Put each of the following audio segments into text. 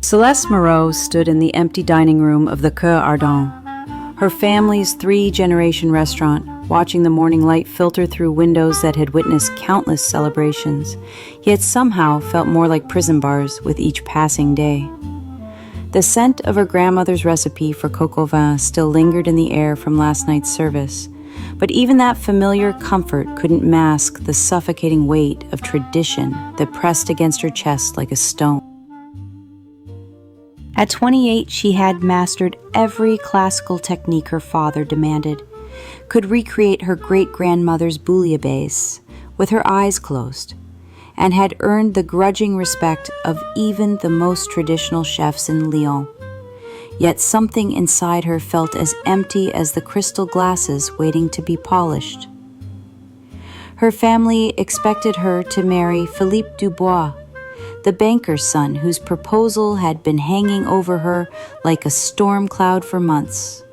Céleste Moreau stood in the empty dining room of the Cœur Ardent, her family's three-generation restaurant, watching the morning light filter through windows that had witnessed countless celebrations, yet somehow felt more like prison bars with each passing day. The scent of her grandmother's recipe for coq au vin still lingered in the air from last night's service, but even that familiar comfort couldn't mask the suffocating weight of tradition that pressed against her chest like a stone. At 28, she had mastered every classical technique her father demanded, could recreate her great-grandmother's bouillabaisse with her eyes closed, and had earned the grudging respect of even the most traditional chefs in Lyon. Yet something inside her felt as empty as the crystal glasses waiting to be polished. Her family expected her to marry Philippe Dubois, the banker's son whose proposal had been hanging over her like a storm cloud for months,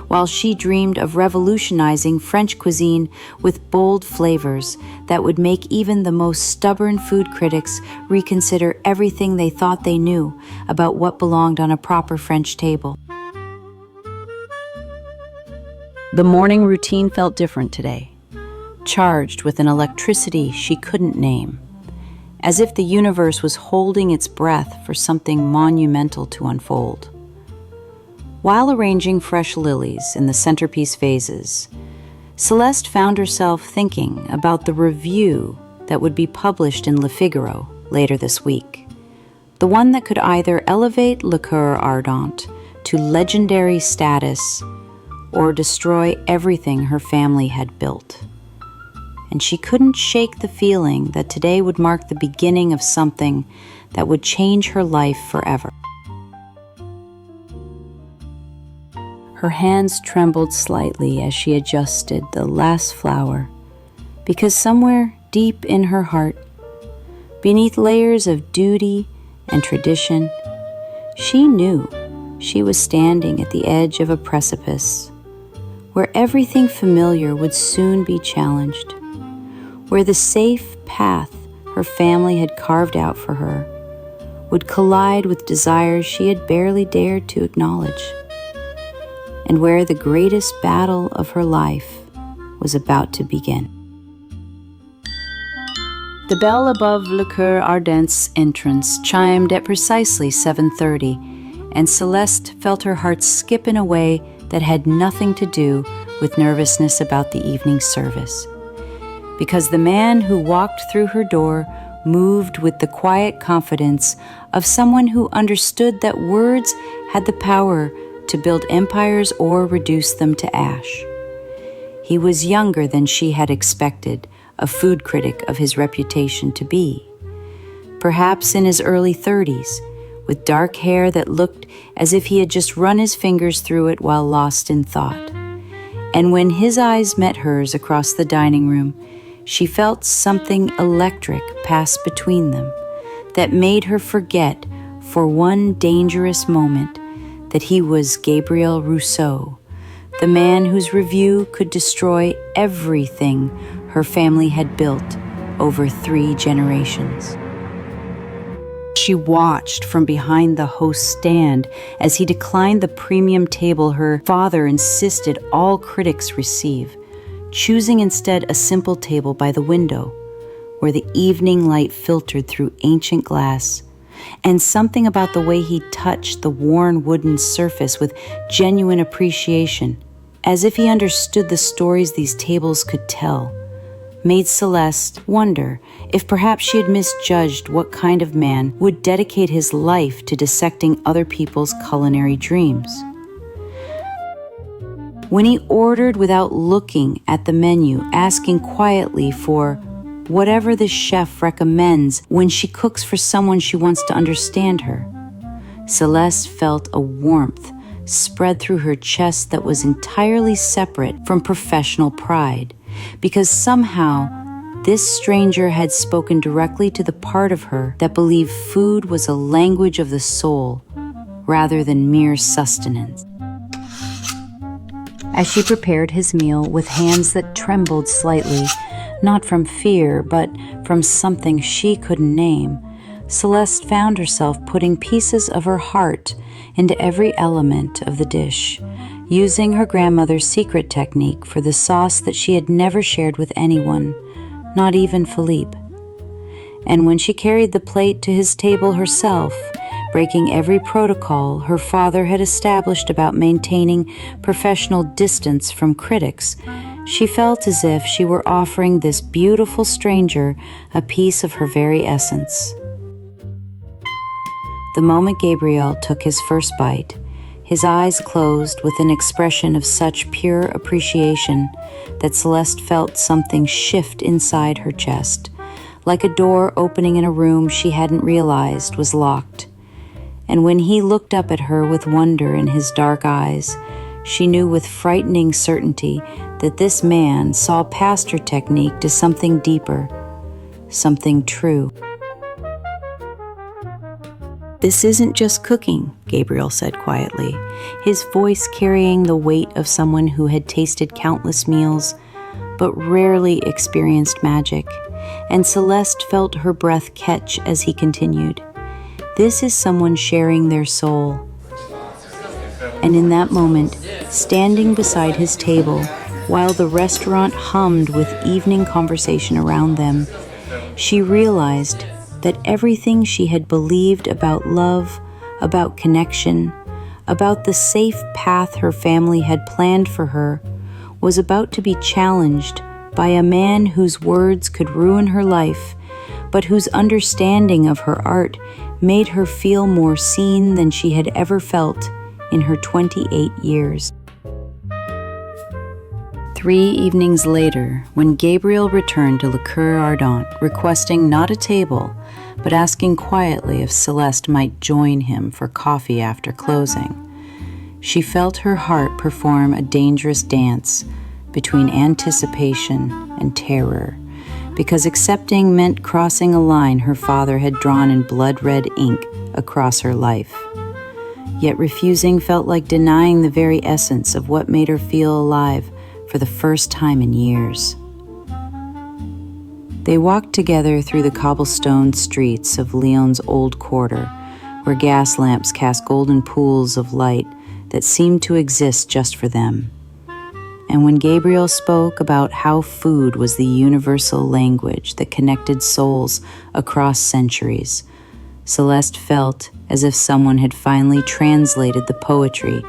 while she dreamed of revolutionizing French cuisine with bold flavors that would make even the most stubborn food critics reconsider everything they thought they knew about what belonged on a proper French table. The morning routine felt different today, charged with an electricity she couldn't name, as if the universe was holding its breath for something monumental to unfold. While arranging fresh lilies in the centerpiece vases, Céleste found herself thinking about the review that would be published in Le Figaro later this week, the one that could either elevate Le Cœur Ardent to legendary status or destroy everything her family had built. And she couldn't shake the feeling that today would mark the beginning of something that would change her life forever. Her hands trembled slightly as she adjusted the last flower, because somewhere deep in her heart, beneath layers of duty and tradition, she knew she was standing at the edge of a precipice, where everything familiar would soon be challenged, where the safe path her family had carved out for her would collide with desires she had barely dared to acknowledge, and where the greatest battle of her life was about to begin. The bell above Le Cœur Ardent's entrance chimed at precisely 7:30, and Céleste felt her heart skip in a way that had nothing to do with nervousness about the evening service. Because the man who walked through her door moved with the quiet confidence of someone who understood that words had the power to build empires or reduce them to ash. He was younger than she had expected a food critic of his reputation to be, perhaps in his early 30s, with dark hair that looked as if he had just run his fingers through it while lost in thought. And when his eyes met hers across the dining room, she felt something electric pass between them that made her forget for one dangerous moment that he was Gabriel Rousseau, the man whose review could destroy everything her family had built over 3 generations. She watched from behind the host's stand as he declined the premium table her father insisted all critics receive, choosing instead a simple table by the window, where the evening light filtered through ancient glass, and something about the way he touched the worn wooden surface with genuine appreciation, as if he understood the stories these tables could tell, made Céleste wonder if perhaps she had misjudged what kind of man would dedicate his life to dissecting other people's culinary dreams. When he ordered without looking at the menu, asking quietly for whatever the chef recommends when she cooks for someone she wants to understand her, Céleste felt a warmth spread through her chest that was entirely separate from professional pride, because somehow this stranger had spoken directly to the part of her that believed food was a language of the soul rather than mere sustenance. As she prepared his meal with hands that trembled slightly, not from fear, but from something she couldn't name, Celeste found herself putting pieces of her heart into every element of the dish, using her grandmother's secret technique for the sauce that she had never shared with anyone, not even Philippe. And when she carried the plate to his table herself, breaking every protocol her father had established about maintaining professional distance from critics, she felt as if she were offering this beautiful stranger a piece of her very essence. The moment Gabriel took his first bite, his eyes closed with an expression of such pure appreciation that Celeste felt something shift inside her chest, like a door opening in a room she hadn't realized was locked. And when he looked up at her with wonder in his dark eyes, she knew with frightening certainty that this man saw past her technique to something deeper, something true. "This isn't just cooking," Gabriel said quietly, his voice carrying the weight of someone who had tasted countless meals but rarely experienced magic, and Celeste felt her breath catch as he continued. "This is someone sharing their soul." And in that moment, standing beside his table, while the restaurant hummed with evening conversation around them, she realized that everything she had believed about love, about connection, about the safe path her family had planned for her, was about to be challenged by a man whose words could ruin her life, but whose understanding of her art made her feel more seen than she had ever felt in her 28 years. 3 evenings later, when Gabriel returned to Cœur Ardent, requesting not a table, but asking quietly if Celeste might join him for coffee after closing, she felt her heart perform a dangerous dance between anticipation and terror, because accepting meant crossing a line her father had drawn in blood-red ink across her life. Yet refusing felt like denying the very essence of what made her feel alive for the first time in years. They walked together through the cobblestone streets of Lyon's old quarter, where gas lamps cast golden pools of light that seemed to exist just for them. And when Gabriel spoke about how food was the universal language that connected souls across centuries, Celeste felt as if someone had finally translated the poetry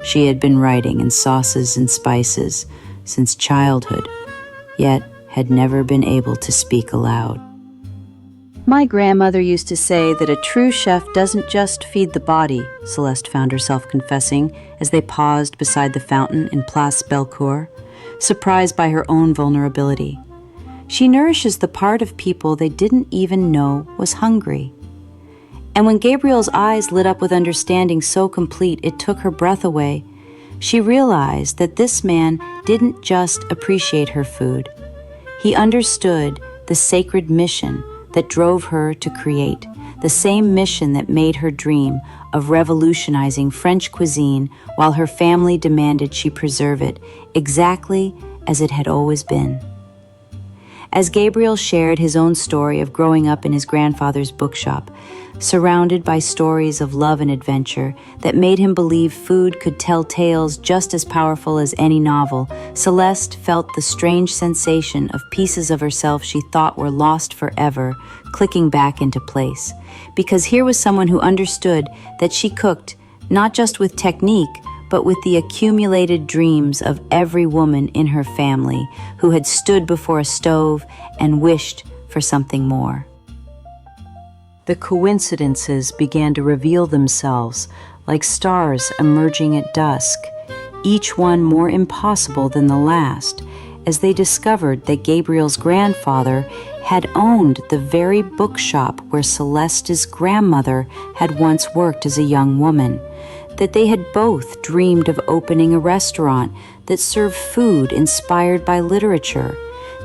she had been writing in sauces and spices since childhood, yet had never been able to speak aloud. "My grandmother used to say that a true chef doesn't just feed the body," Celeste found herself confessing as they paused beside the fountain in Place Bellecour, surprised by her own vulnerability. "She nourishes the part of people they didn't even know was hungry." And when Gabriel's eyes lit up with understanding so complete it took her breath away, she realized that this man didn't just appreciate her food. He understood the sacred mission that drove her to create, the same mission that made her dream of revolutionizing French cuisine while her family demanded she preserve it exactly as it had always been. As Gabriel shared his own story of growing up in his grandfather's bookshop, surrounded by stories of love and adventure that made him believe food could tell tales just as powerful as any novel, Celeste felt the strange sensation of pieces of herself she thought were lost forever clicking back into place. Because here was someone who understood that she cooked not just with technique, but with the accumulated dreams of every woman in her family who had stood before a stove and wished for something more. The coincidences began to reveal themselves like stars emerging at dusk, each one more impossible than the last, as they discovered that Gabriel's grandfather had owned the very bookshop where Celeste's grandmother had once worked as a young woman, that they had both dreamed of opening a restaurant that served food inspired by literature,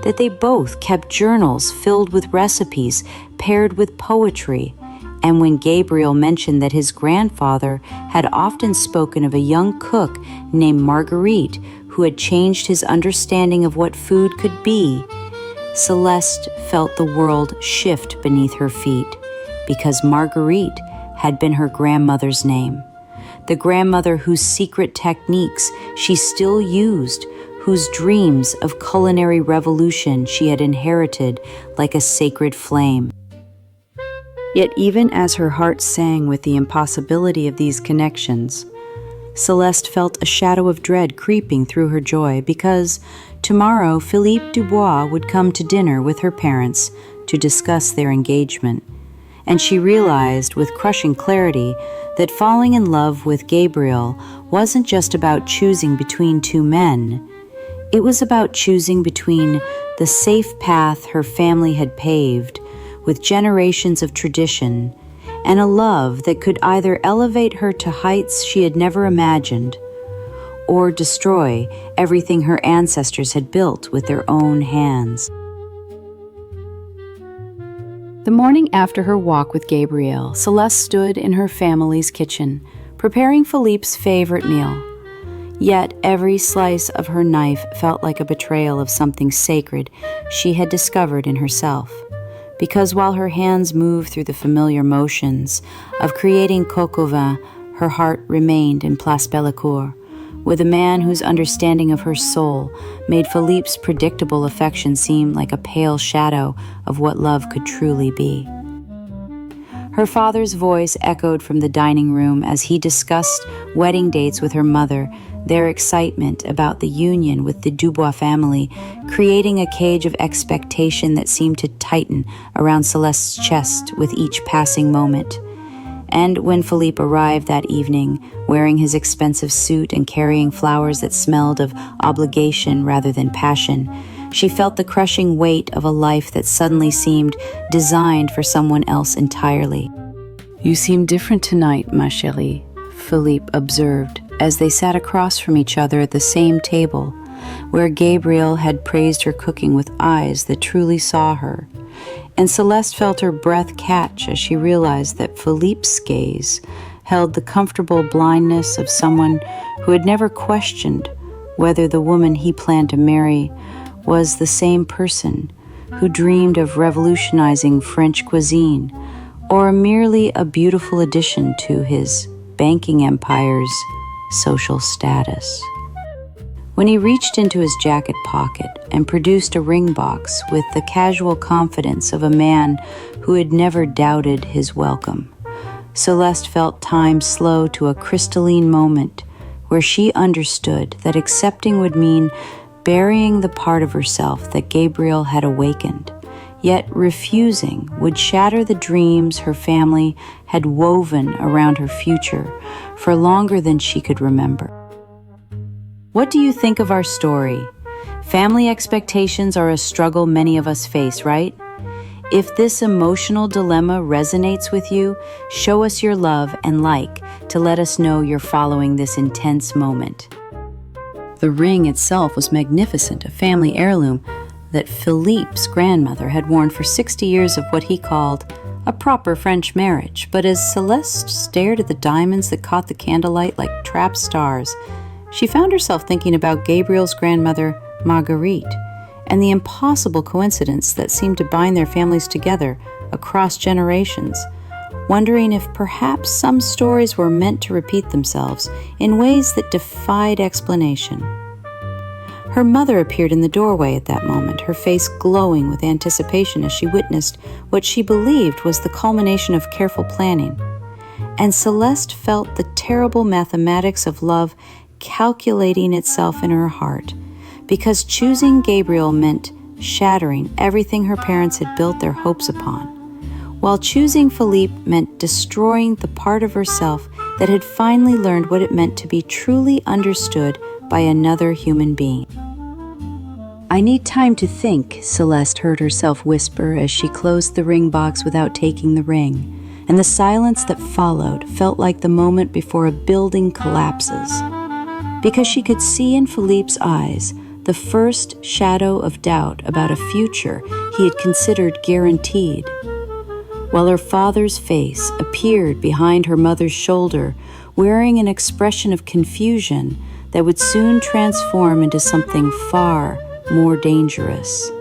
that they both kept journals filled with recipes paired with poetry, and when Gabriel mentioned that his grandfather had often spoken of a young cook named Marguerite who had changed his understanding of what food could be, Celeste felt the world shift beneath her feet, because Marguerite had been her grandmother's name. The grandmother whose secret techniques she still used, whose dreams of culinary revolution she had inherited like a sacred flame. Yet even as her heart sang with the impossibility of these connections, Céleste felt a shadow of dread creeping through her joy because tomorrow Philippe Dubois would come to dinner with her parents to discuss their engagement, and she realized with crushing clarity that falling in love with Gabriel wasn't just about choosing between two men. It was about choosing between the safe path her family had paved with generations of tradition and a love that could either elevate her to heights she had never imagined or destroy everything her ancestors had built with their own hands. The morning after her walk with Gabriel, Céleste stood in her family's kitchen, preparing Philippe's favorite meal. Yet every slice of her knife felt like a betrayal of something sacred she had discovered in herself. Because while her hands moved through the familiar motions of creating coq au vin, her heart remained in Place Bellecour, with a man whose understanding of her soul made Philippe's predictable affection seem like a pale shadow of what love could truly be. Her father's voice echoed from the dining room as he discussed wedding dates with her mother, their excitement about the union with the Dubois family, creating a cage of expectation that seemed to tighten around Céleste's chest with each passing moment. And when Philippe arrived that evening, wearing his expensive suit and carrying flowers that smelled of obligation rather than passion, she felt the crushing weight of a life that suddenly seemed designed for someone else entirely. "You seem different tonight, ma chérie," Philippe observed as they sat across from each other at the same table, where Gabriel had praised her cooking with eyes that truly saw her. And Céleste felt her breath catch as she realized that Philippe's gaze held the comfortable blindness of someone who had never questioned whether the woman he planned to marry was the same person who dreamed of revolutionizing French cuisine, or merely a beautiful addition to his banking empire's social status. When he reached into his jacket pocket and produced a ring box with the casual confidence of a man who had never doubted his welcome, Céleste felt time slow to a crystalline moment where she understood that accepting would mean burying the part of herself that Gabriel had awakened, yet refusing would shatter the dreams her family had woven around her future for longer than she could remember. What do you think of our story? Family expectations are a struggle many of us face, right? If this emotional dilemma resonates with you, show us your love and like to let us know you're following this intense moment. The ring itself was magnificent, a family heirloom that Philippe's grandmother had worn for 60 years of what he called a proper French marriage. But as Céleste stared at the diamonds that caught the candlelight like trapped stars, she found herself thinking about Gabriel's grandmother, Marguerite, and the impossible coincidence that seemed to bind their families together across generations, wondering if perhaps some stories were meant to repeat themselves in ways that defied explanation. Her mother appeared in the doorway at that moment, her face glowing with anticipation as she witnessed what she believed was the culmination of careful planning. And Céleste felt the terrible mathematics of love calculating itself in her heart, because choosing Gabriel meant shattering everything her parents had built their hopes upon, while choosing Philippe meant destroying the part of herself that had finally learned what it meant to be truly understood by another human being. "I need time to think," Céleste heard herself whisper as she closed the ring box without taking the ring, and the silence that followed felt like the moment before a building collapses, because she could see in Philippe's eyes the first shadow of doubt about a future he had considered guaranteed, while her father's face appeared behind her mother's shoulder, wearing an expression of confusion that would soon transform into something far more dangerous.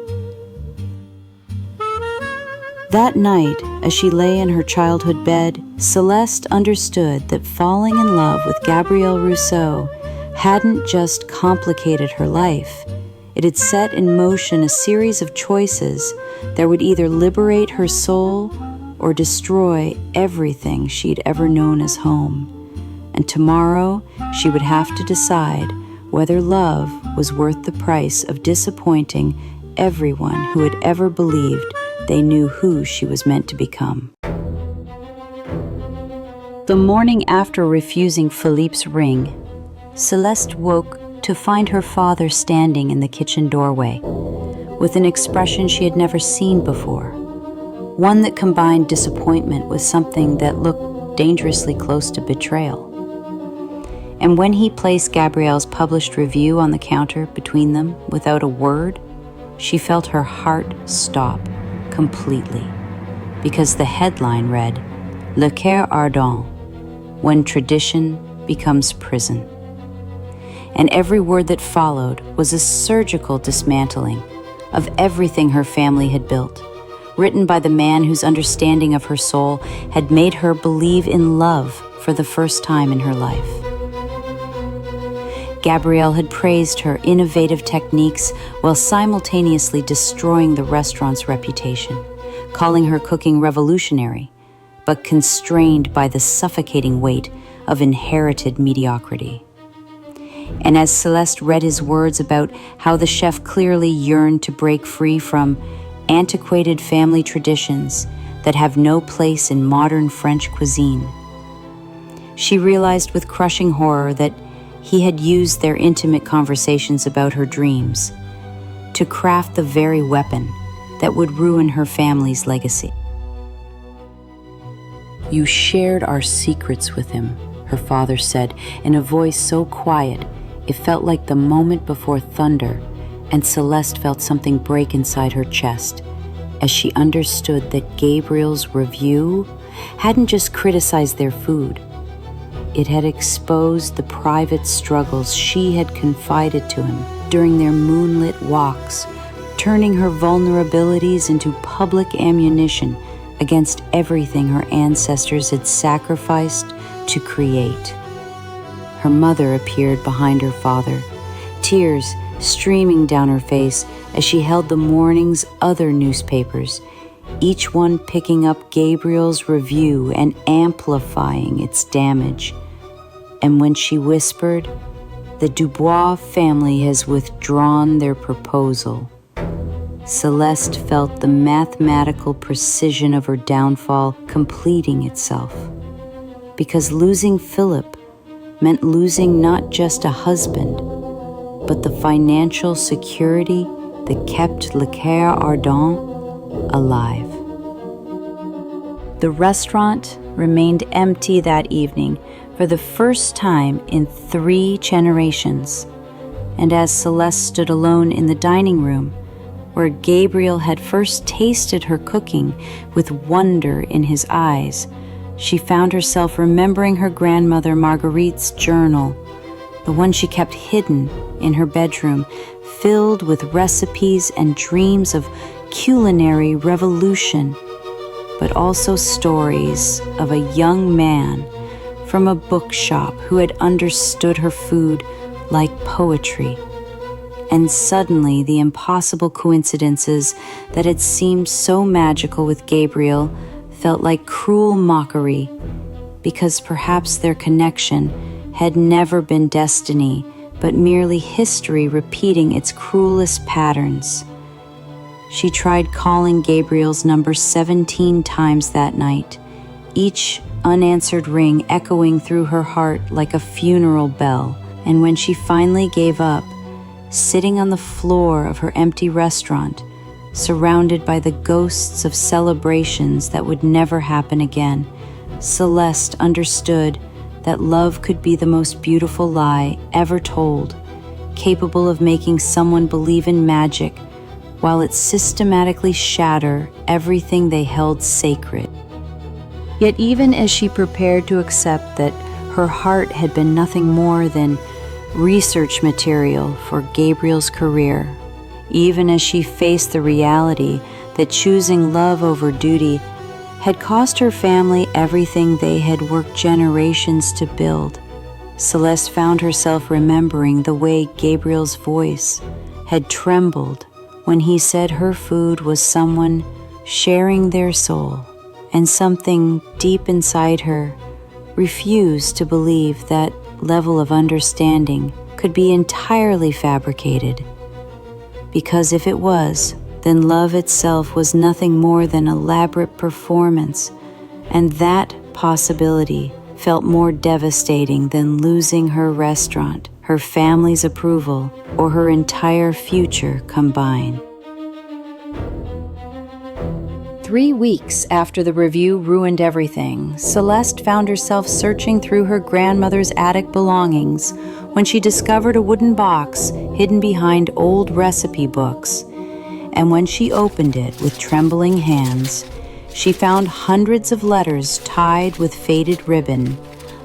That night, as she lay in her childhood bed, Céleste understood that falling in love with Gabriel Rousseau hadn't just complicated her life. It had set in motion a series of choices that would either liberate her soul or destroy everything she'd ever known as home. And tomorrow, she would have to decide whether love was worth the price of disappointing everyone who had ever believed they knew who she was meant to become. The morning after refusing Philippe's ring, Céleste woke to find her father standing in the kitchen doorway, with an expression she had never seen before, one that combined disappointment with something that looked dangerously close to betrayal. And when he placed Gabriel's published review on the counter between them without a word, she felt her heart stop completely, because the headline read, "Le Cœur Ardent, when tradition becomes prison." And every word that followed was a surgical dismantling of everything her family had built, written by the man whose understanding of her soul had made her believe in love for the first time in her life. Gabriel had praised her innovative techniques while simultaneously destroying the restaurant's reputation, calling her cooking revolutionary, but constrained by the suffocating weight of inherited mediocrity. And as Céleste read his words about how the chef clearly yearned to break free from antiquated family traditions that have no place in modern French cuisine, she realized with crushing horror that he had used their intimate conversations about her dreams to craft the very weapon that would ruin her family's legacy. "You shared our secrets with him," her father said in a voice so quiet it felt like the moment before thunder, and Céleste felt something break inside her chest as she understood that Gabriel's review hadn't just criticized their food. It had exposed the private struggles she had confided to him during their moonlit walks, turning her vulnerabilities into public ammunition against everything her ancestors had sacrificed to create. Her mother appeared behind her father, tears streaming down her face as she held the morning's other newspapers, each one picking up Gabriel's review and amplifying its damage. And when she whispered, "The Dubois family has withdrawn their proposal," Céleste felt the mathematical precision of her downfall completing itself. Because losing Philip meant losing not just a husband, but the financial security that kept Le Cœur Ardent alive. The restaurant remained empty that evening for the first time in 3 generations, and as Céleste stood alone in the dining room, where Gabriel had first tasted her cooking with wonder in his eyes, she found herself remembering her grandmother Marguerite's journal, the one she kept hidden in her bedroom, filled with recipes and dreams of culinary revolution, but also stories of a young man from a bookshop who had understood her food like poetry. And suddenly the impossible coincidences that had seemed so magical with Gabriel felt like cruel mockery, because perhaps their connection had never been destiny, but merely history repeating its cruelest patterns. She tried calling Gabriel's number 17 times that night, each unanswered ring echoing through her heart like a funeral bell. And when she finally gave up, sitting on the floor of her empty restaurant, surrounded by the ghosts of celebrations that would never happen again, Céleste understood that love could be the most beautiful lie ever told, capable of making someone believe in magic while it systematically shatter everything they held sacred. Yet even as she prepared to accept that her heart had been nothing more than research material for Gabriel's career, even as she faced the reality that choosing love over duty had cost her family everything they had worked generations to build. Céleste found herself remembering the way Gabriel's voice had trembled when he said her food was someone sharing their soul, and something deep inside her refused to believe that level of understanding could be entirely fabricated. Because if it was, then love itself was nothing more than elaborate performance, and that possibility felt more devastating than losing her restaurant, her family's approval, or her entire future combined. 3 weeks after the review ruined everything, Céleste found herself searching through her grandmother's attic belongings when she discovered a wooden box hidden behind old recipe books. And when she opened it with trembling hands, she found hundreds of letters tied with faded ribbon,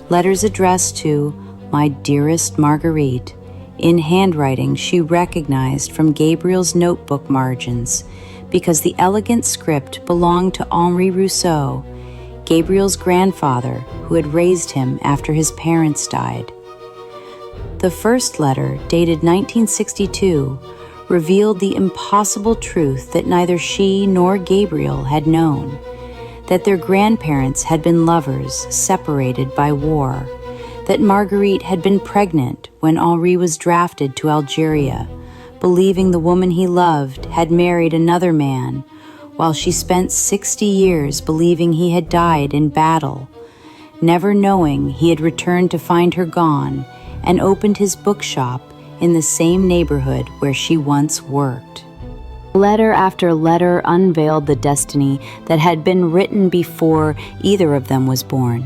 letters addressed to "My dearest Marguerite," in handwriting she recognized from Gabriel's notebook margins, because the elegant script belonged to Henri Rousseau, Gabriel's grandfather who had raised him after his parents died. The first letter, dated 1962, revealed the impossible truth that neither she nor Gabriel had known, that their grandparents had been lovers separated by war, that Marguerite had been pregnant when Henri was drafted to Algeria, believing the woman he loved had married another man, while she spent 60 years believing he had died in battle, never knowing he had returned to find her gone and opened his bookshop in the same neighborhood where she once worked. Letter after letter unveiled the destiny that had been written before either of them was born,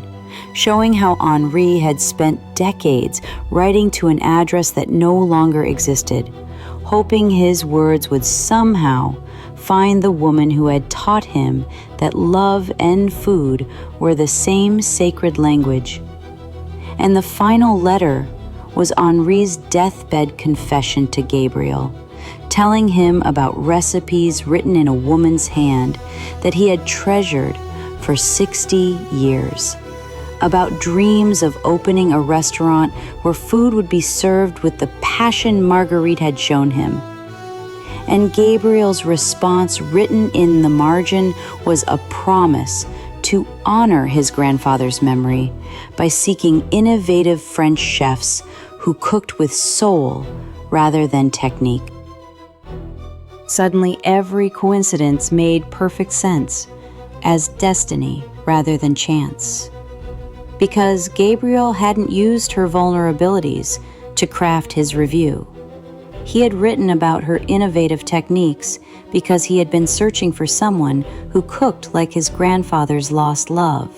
showing how Henri had spent decades writing to an address that no longer existed, hoping his words would somehow find the woman who had taught him that love and food were the same sacred language. And the final letter was Henri's deathbed confession to Gabriel, telling him about recipes written in a woman's hand that he had treasured for 60 years, about dreams of opening a restaurant where food would be served with the passion Marguerite had shown him. And Gabriel's response, written in the margin, was a promise to honor his grandfather's memory by seeking innovative French chefs who cooked with soul rather than technique. Suddenly, every coincidence made perfect sense, as destiny rather than chance. Because Gabriel hadn't used her vulnerabilities to craft his review. He had written about her innovative techniques because he had been searching for someone who cooked like his grandfather's lost love.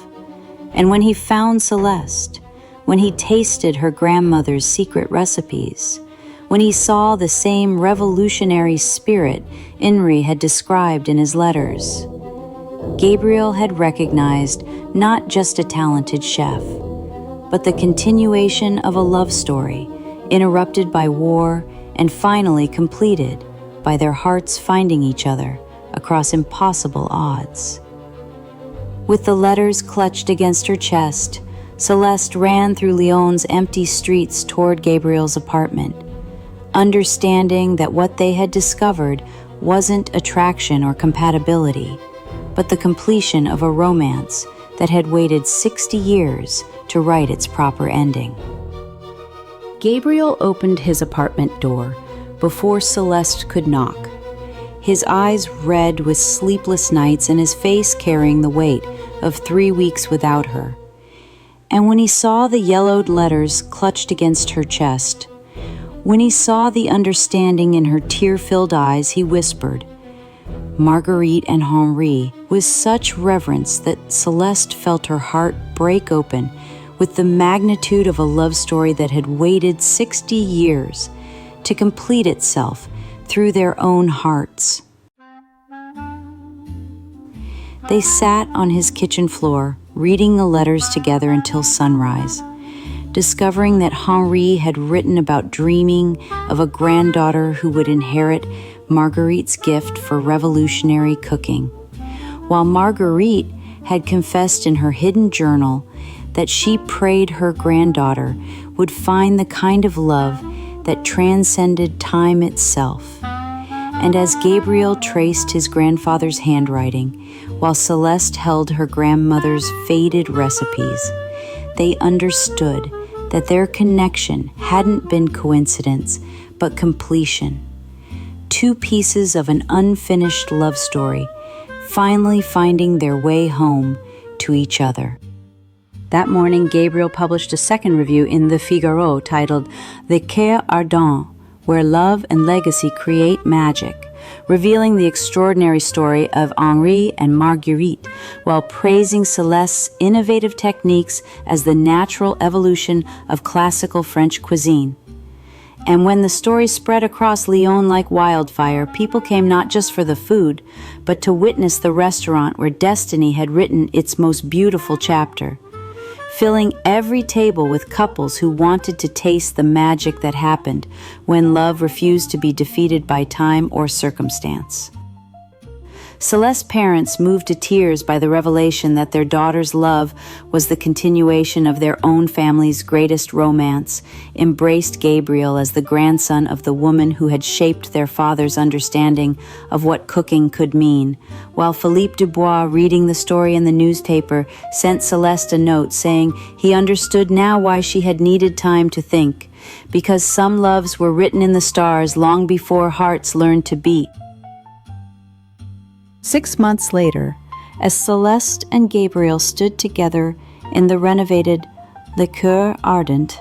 And when he found Céleste, when he tasted her grandmother's secret recipes, when he saw the same revolutionary spirit Henri had described in his letters, Gabriel had recognized not just a talented chef, but the continuation of a love story interrupted by war and finally completed by their hearts finding each other across impossible odds. With the letters clutched against her chest, Céleste ran through Lyon's empty streets toward Gabriel's apartment, understanding that what they had discovered wasn't attraction or compatibility, but the completion of a romance that had waited 60 years to write its proper ending. Gabriel opened his apartment door before Céleste could knock, his eyes red with sleepless nights and his face carrying the weight of 3 weeks without her. And when he saw the yellowed letters clutched against her chest, when he saw the understanding in her tear-filled eyes, he whispered, "Marguerite and Henri," with such reverence that Céleste felt her heart break open with the magnitude of a love story that had waited 60 years to complete itself through their own hearts. They sat on his kitchen floor, reading the letters together until sunrise, discovering that Henri had written about dreaming of a granddaughter who would inherit Marguerite's gift for revolutionary cooking. While Marguerite had confessed in her hidden journal that she prayed her granddaughter would find the kind of love that transcended time itself. And as Gabriel traced his grandfather's handwriting, while Céleste held her grandmother's faded recipes, they understood that their connection hadn't been coincidence, but completion. Two pieces of an unfinished love story, finally finding their way home to each other. That morning, Gabriel published a second review in the Figaro titled The Cœur Ardent, where love and legacy create magic, revealing the extraordinary story of Henri and Marguerite, while praising Céleste's innovative techniques as the natural evolution of classical French cuisine. And when the story spread across Lyon like wildfire, people came not just for the food, but to witness the restaurant where destiny had written its most beautiful chapter, filling every table with couples who wanted to taste the magic that happened when love refused to be defeated by time or circumstance. Céleste's parents, moved to tears by the revelation that their daughter's love was the continuation of their own family's greatest romance, embraced Gabriel as the grandson of the woman who had shaped their father's understanding of what cooking could mean, while Philippe Dubois, reading the story in the newspaper, sent Céleste a note saying he understood now why she had needed time to think, because some loves were written in the stars long before hearts learned to beat. 6 months later, as Céleste and Gabriel stood together in the renovated Le Cœur Ardent,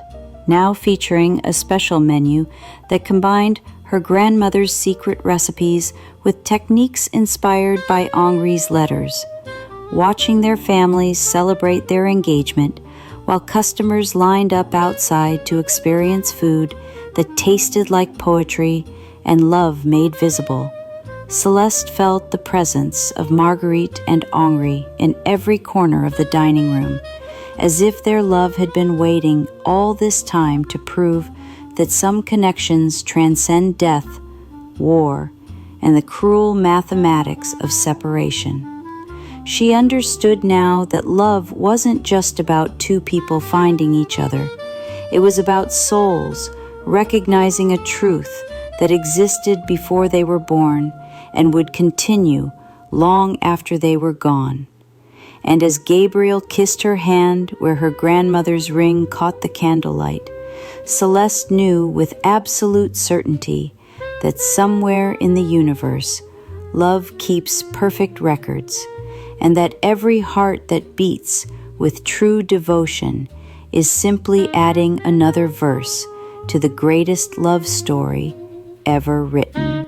now featuring a special menu that combined her grandmother's secret recipes with techniques inspired by Henri's letters, watching their families celebrate their engagement while customers lined up outside to experience food that tasted like poetry and love made visible. Céleste felt the presence of Marguerite and Henri in every corner of the dining room, as if their love had been waiting all this time to prove that some connections transcend death, war, and the cruel mathematics of separation. She understood now that love wasn't just about two people finding each other. It was about souls recognizing a truth that existed before they were born and would continue long after they were gone. And as Gabriel kissed her hand where her grandmother's ring caught the candlelight, Céleste knew with absolute certainty that somewhere in the universe, love keeps perfect records, and that every heart that beats with true devotion is simply adding another verse to the greatest love story ever written.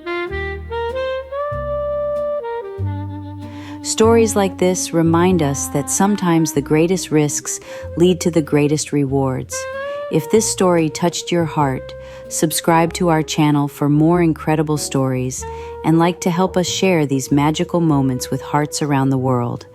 Stories like this remind us that sometimes the greatest risks lead to the greatest rewards. If this story touched your heart, subscribe to our channel for more incredible stories and like to help us share these magical moments with hearts around the world.